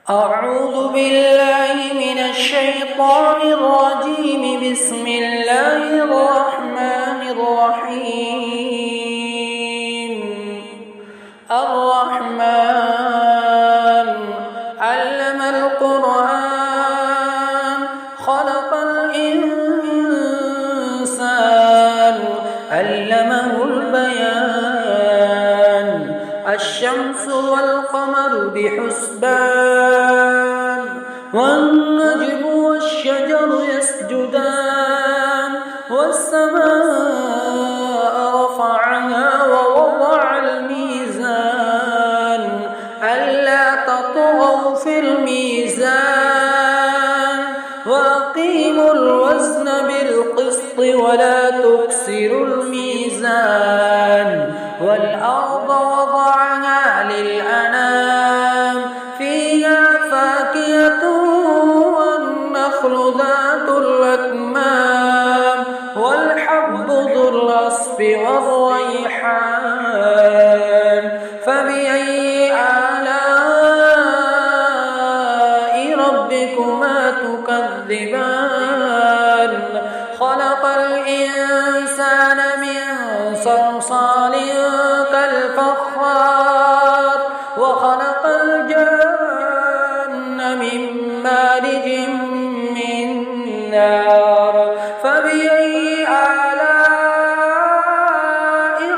أعوذ بالله من الشيطان الرجيم. بسم الله الرحمن الرحيم. الرحمن علم القرآن خلق الإنسان علمه البيان. الشمس والقمر بحسبان والنجم والشجر يسجدان. والسماء رفعها ووضع الميزان ألا تطغوا في الميزان وأقيموا الوزن بالقسط ولا تكسروا الميزان. والأرض وضعها للأنام فيها فاكهة والنخل ذات الأكمام والحب ذو العصف والريحان. فبأي آلاء ربكما تكذبان؟ خلق الإنسان من صلصال كالفخار وخلق الجن من مارج من نار. فبأي آلاء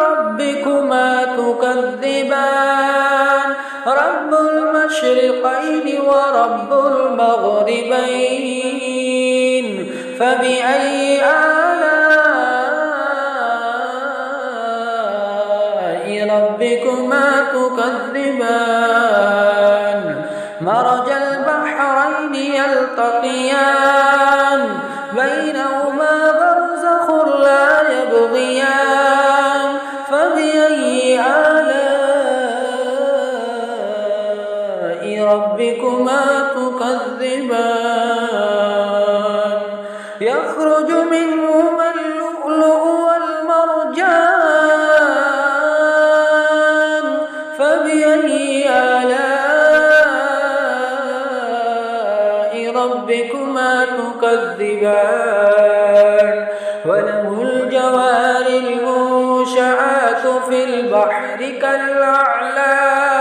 ربكما تكذبان؟ رب المشرقين ورب المغربين. فبأي آلاء ربكما تكذبان؟ مرج البحرين يلتقيان بينهما برزخ لا يبغيان. فبأي آلاء ربكما تكذبان؟ يخرج منهما اللؤلؤ والمرجان. فبأي آلاء ربكما تكذبان؟ وله الجوار المنشآت في البحر كالأعلام.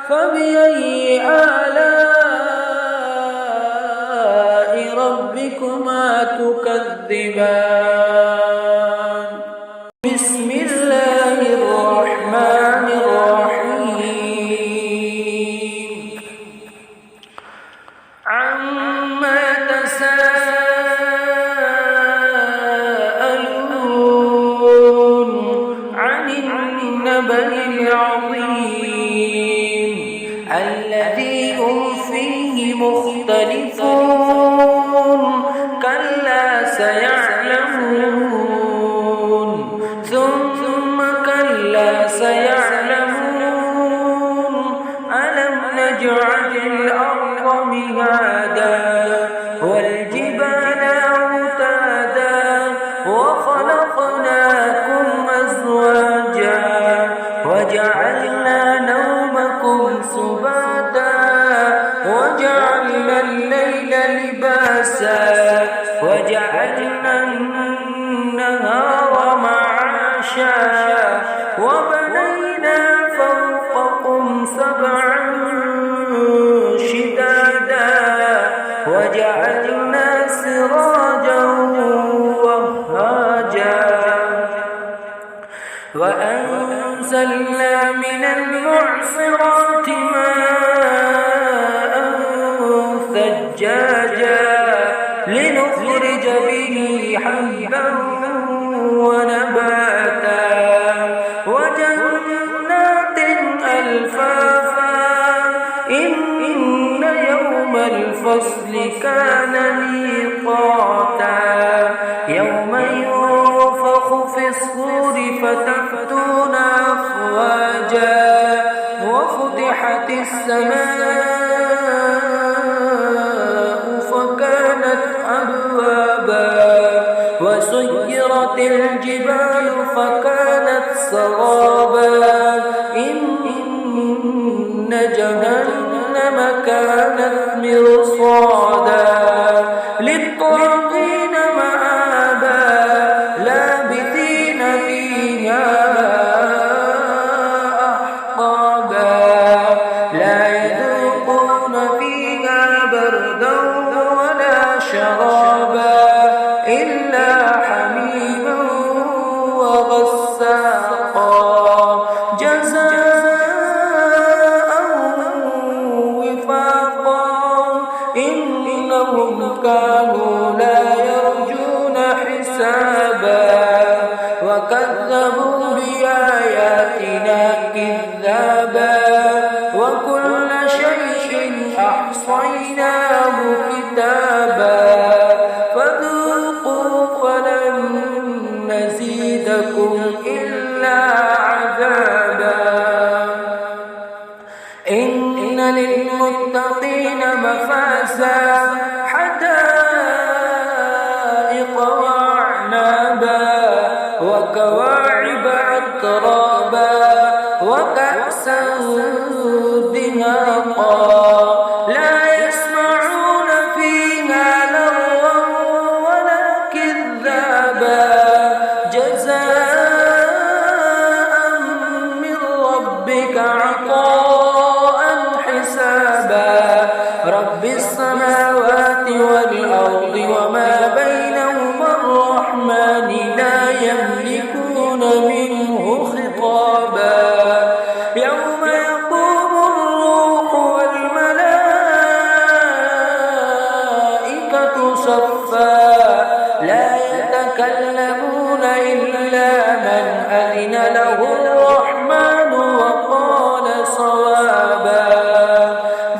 فبأي آلاء ربكما تكذبان؟ بسم الله الرحمن الرحيم. عما يتساءلون عن النبأ العظيم الذي هم فيه مختلفون. كلا سيعلمون ثم كلا سيعلمون. ألم نجعل الأرض مهادا والجبال أوتادا وخلقناكم أزواجا وجعلنا نومكم سباتا وجعلنا الليل لباسا وجعلنا النهار معاشا وبنينا فوقكم سبعا شدادا وجعلنا سراجا وهاجا وأنزلنا من المعصرات ماء ثجاجا لنخرج به حبا ونباتا وجنات ألفافا. إن يوم الفصل كان ميقاتا يوم ينفخ في الصور فتأتون أفواجا وفتحت السماء فكانت أبوابا وسيرت الجبال فكانت سرابا. إن جهنم فكانت مرصادا للطاغين مآبا لابثين فيها أحقابا لا يذوقون فيها بردا ولا شرابا إلا حميما وغساقا جزاء وفاقا إنهم كانوا لا يرجون حسابا وكذبوا بآياتنا كذابا وكل شيء أحصيناه كتابا فذوقوا فلن نزيدكم إلا عذابا إن للمتقين مفازا حدائق وأعنابا وكواعب أترابا وكأسا دهاقا لا يسمعون فيها لغوا ولا كذابا جزاء من ربك عطاء حسابا رب السماوات والأرض وما بينهما الرحمن لا يملكون منه خطابا يوم يقوم الروح والملائكة صفا لا يتكلمون إلا من أذن له الرحمن وقال صوابا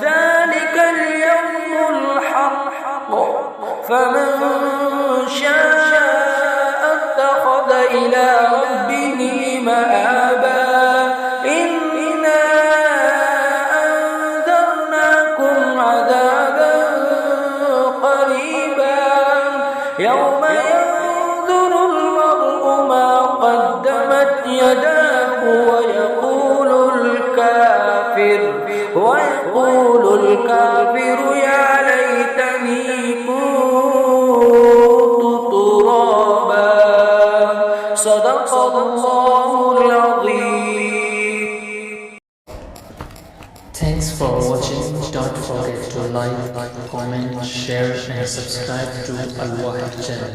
ذلك اليوم الحق فمن شاء اتخذ إلى ربه مآبا إنا أنذرناكم عذابا قريبا يوم ينظر المرء ما قدمت يداه ويقول الكافر يا ليتني كنت ترابا صدق الله العظيم. Thanks for watching. Don't forget to like, comment, share and subscribe to Al Wahid channel.